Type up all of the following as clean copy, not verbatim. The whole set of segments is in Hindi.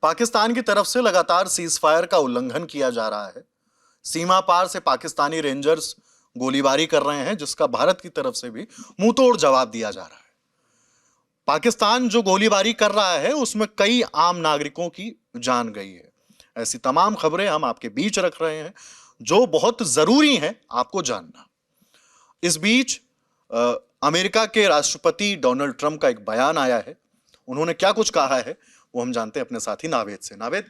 पाकिस्तान की तरफ से लगातार सीज फायर का उल्लंघन किया जा रहा है। सीमा पार से पाकिस्तानी रेंजर्स गोलीबारी कर रहे हैं, जिसका भारत की तरफ से भी मुंहतोड़ जवाब दिया जा रहा है। पाकिस्तान जो गोलीबारी कर रहा है उसमें कई आम नागरिकों की जान गई है। ऐसी तमाम खबरें हम आपके बीच रख रहे हैं जो बहुत जरूरी है आपको जानना। इस बीच अमेरिका के राष्ट्रपति डोनाल्ड ट्रंप का एक बयान आया है। उन्होंने क्या कुछ कहा है वो हम जानते हैं अपने साथी नावेद से। नावेद,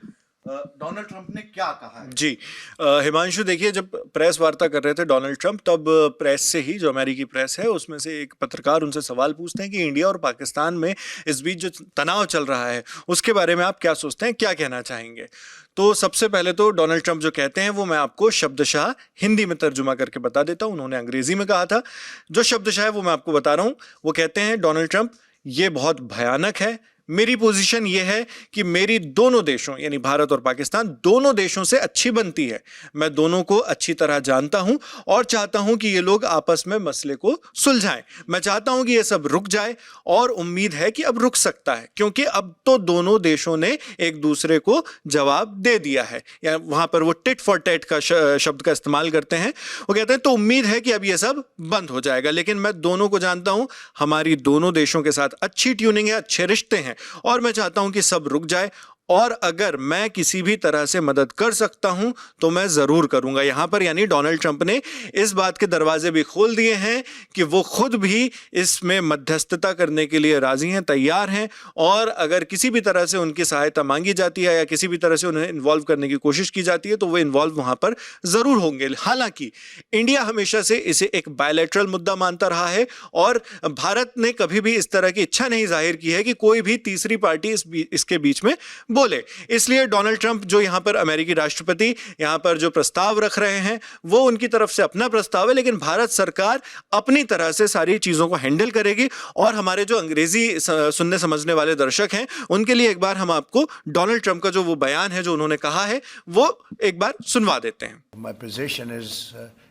डोनाल्ड ट्रंप ने क्या कहा है? जी। हिमांशु, देखिए, जब प्रेस वार्ता कर रहे थे डोनाल्ड ट्रंप, तब प्रेस से ही, जो अमेरिकी प्रेस है, उसमें से एक पत्रकार उनसे सवाल पूछते हैं कि इंडिया और पाकिस्तान में इस बीच जो तनाव चल रहा है उसके बारे में आप क्या सोचते हैं, क्या कहना चाहेंगे। तो सबसे पहले तो डोनाल्ड ट्रंप जो कहते हैं वो मैं आपको शब्दशः हिंदी में तर्जुमा करके बता देता हूं। उन्होंने अंग्रेजी में कहा था, जो शब्दशः है वो मैं आपको बता रहा हूं। वो कहते हैं, डोनाल्ड ट्रंप, ये बहुत भयानक है। मेरी पोजीशन ये है कि मेरी दोनों देशों, यानी भारत और पाकिस्तान, दोनों देशों से अच्छी बनती है। मैं दोनों को अच्छी तरह जानता हूं और चाहता हूं कि ये लोग आपस में मसले को सुलझाएं। मैं चाहता हूं कि ये सब रुक जाए और उम्मीद है कि अब रुक सकता है, क्योंकि अब तो दोनों देशों ने एक दूसरे को जवाब दे दिया है। या वहां पर वो टिट फॉर टैट का शब्द का इस्तेमाल करते हैं। वो कहते हैं तो उम्मीद है कि अब ये सब बंद हो जाएगा, लेकिन मैं दोनों को जानता हूं, हमारी दोनों देशों के साथ अच्छी ट्यूनिंग है, अच्छे रिश्ते हैं और मैं चाहता हूं कि सब रुक जाए और अगर मैं किसी भी तरह से मदद कर सकता हूं तो मैं जरूर करूंगा। यहां पर यानी डोनाल्ड ट्रंप ने इस बात के दरवाजे भी खोल दिए हैं कि वो खुद भी इसमें मध्यस्थता करने के लिए राजी हैं, तैयार हैं और अगर किसी भी तरह से उनकी सहायता मांगी जाती है या किसी भी तरह से उन्हें इन्वॉल्व करने की कोशिश की जाती है तो वो इन्वॉल्व वहां पर जरूर होंगे। हालांकि इंडिया हमेशा से इसे एक बायलैटरल मुद्दा मानता रहा है और भारत ने कभी भी इस तरह की इच्छा नहीं जाहिर की है कि कोई भी तीसरी पार्टी इसके बीच में बोले। इसलिए डोनाल्ड ट्रंप, जो यहां पर अमेरिकी राष्ट्रपति, यहां पर जो प्रस्ताव रख रहे हैं वो उनकी तरफ से अपना प्रस्ताव है, लेकिन भारत सरकार अपनी तरह से सारी चीजों को हैंडल करेगी। और हमारे जो अंग्रेजी सुनने समझने वाले दर्शक हैं उनके लिए एक बार हम आपको डोनाल्ड ट्रंप का जो वो बयान है, जो उन्होंने कहा है, वो एक बार सुनवा देते हैं। My position is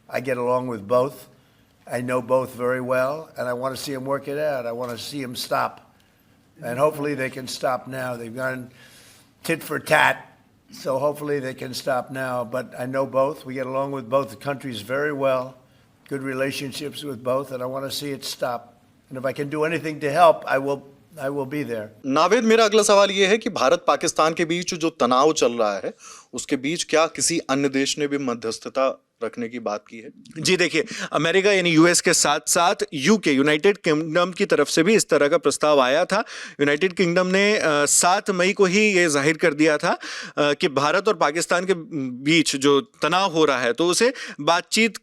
I get along with both. I know both very well, and I want to see them work it out. I want to see them stop, and hopefully they can stop now. They've gone tit for tat, so hopefully they can stop now. But I know both. We get along with both the countries very well, good relationships with both, and I want to see it stop. And if I can do anything to help, I will be there. Naved, मेरा अगला सवाल यह है कि भारत पाकिस्तान के बीच जो तनाव चल रहा है उसके बीच क्या किसी अन्य देश ने भी मध्यस्थता रखने की बात की है? जी देखिए, अमेरिका यानी यूएस के साथ साथ यूके, यूनाइटेड किंगडम की तरफ से भी इस तरह का प्रस्ताव आया था। यूनाइटेड किंगडम ने 7 मई को ही ये जाहिर कर दिया था कि भारत और पाकिस्तान के बीच जो तनाव हो रहा है तो उसे बातचीत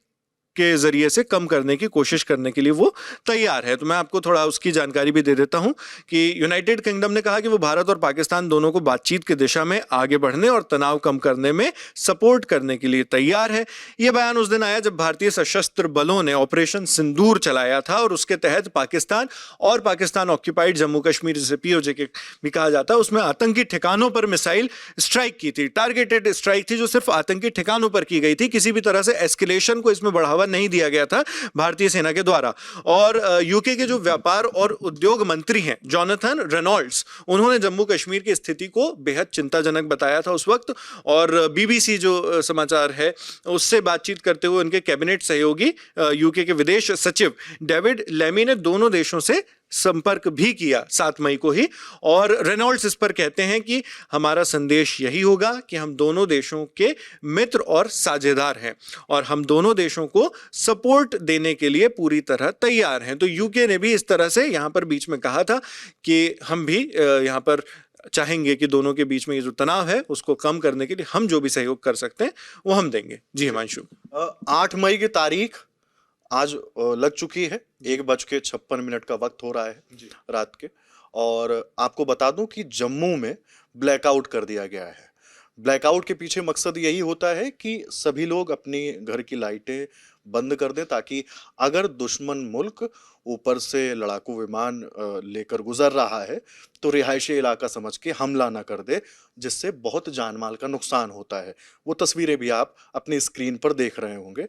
के जरिए से कम करने की कोशिश करने के लिए वो तैयार है। तो मैं आपको थोड़ा उसकी जानकारी भी दे देता हूं कि यूनाइटेड किंगडम ने कहा कि वो भारत और पाकिस्तान दोनों को बातचीत की दिशा में आगे बढ़ने और तनाव कम करने में सपोर्ट करने के लिए तैयार है। यह बयान उस दिन आया जब भारतीय सशस्त्र बलों ने ऑपरेशन सिंदूर चलाया था और उसके तहत पाकिस्तान और पाकिस्तान ऑक्यूपाइड जम्मू कश्मीर, जिसे पीओजे के भी कहा जाता है, उसमें आतंकी ठिकानों पर मिसाइल स्ट्राइक की थी। टारगेटेड स्ट्राइक थी जो सिर्फ आतंकी ठिकानों पर की गई थी। किसी भी तरह से एस्केलेशन को इसमें बढ़ावा नहीं दिया गया था भारतीय सेना के द्वारा। और यूके के जो व्यापार और उद्योग मंत्री हैं जोनाथन रेनॉल्ड्स, उन्होंने जम्मू कश्मीर की स्थिति को बेहद चिंताजनक बताया था उस वक्त। और बीबीसी जो समाचार है उससे बातचीत करते हुए उनके कैबिनेट सहयोगी यूके के विदेश सचिव डेविड लेमी ने दोनों देशों से संपर्क भी किया 7 मई को ही। और रेनॉल्ड्स इस पर कहते हैं कि हमारा संदेश यही होगा कि हम दोनों देशों के मित्र और साझेदार हैं और हम दोनों देशों को सपोर्ट देने के लिए पूरी तरह तैयार हैं। तो यूके ने भी इस तरह से यहां पर बीच में कहा था कि हम भी यहां पर चाहेंगे कि दोनों के बीच में ये जो तनाव है उसको कम करने के लिए हम जो भी सहयोग कर सकते हैं वो हम देंगे। जी हिमांशु, 8 मई की तारीख आज लग चुकी है। 1:56 का वक्त हो रहा है रात के। और आपको बता दूं कि जम्मू में ब्लैकआउट कर दिया गया है। ब्लैकआउट के पीछे मकसद यही होता है कि सभी लोग अपनी घर की लाइटें बंद कर दें, ताकि अगर दुश्मन मुल्क ऊपर से लड़ाकू विमान लेकर गुजर रहा है तो रिहायशी इलाका समझ के हमला ना कर दे, जिससे बहुत जानमाल का नुकसान होता है। वो तस्वीरें भी आप अपनी स्क्रीन पर देख रहे होंगे।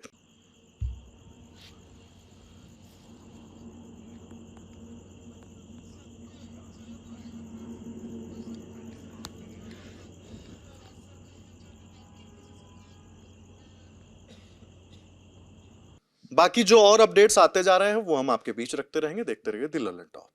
बाकी जो और अपडेट्स आते जा रहे हैं वो हम आपके बीच रखते रहेंगे। देखते रहिए द ललन टॉप।